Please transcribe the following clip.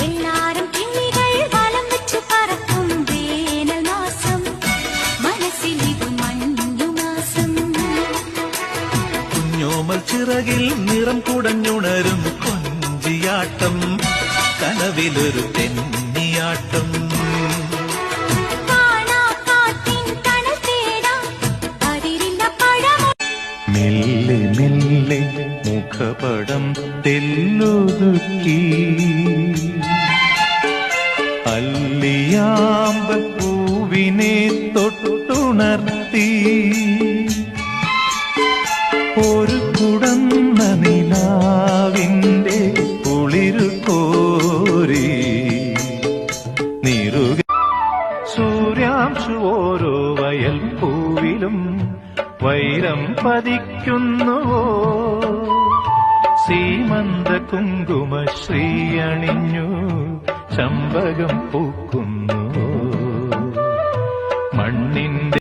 എല്ലാരും കിളികൾ വലം വെച്ചു പറക്കും വേനൽ മാസം, മനസ്സിലിതു മഞ്ഞുമാസം. കുഞ്ഞോമൽ ചിറകിൽ നിറം കുടഞ്ഞുണരും കൊഞ്ചിയാട്ടം, കനവിലൊരു തെന്നിയാട്ടം. മെല്ലെ മെല്ലെ മുഖപടം തെല്ലൊതുക്കി, അല്ലിയാമ്പൽ പൂവിനെ തൊട്ടുണർത്തി, ഒരു കുടന്ന നിലാവിന്റെ കുളിരു കോരി നിറുക. സൂര്യാംശു ഓരോ വയൽ പൂവിലും വൈരം പതിക്കുന്നുവോ, സീമന്ത കുങ്കുമ ശ്രീയണിഞ്ഞു ചമ്പകം പൂക്കുന്നുവോ, മണ്ണിന്റെ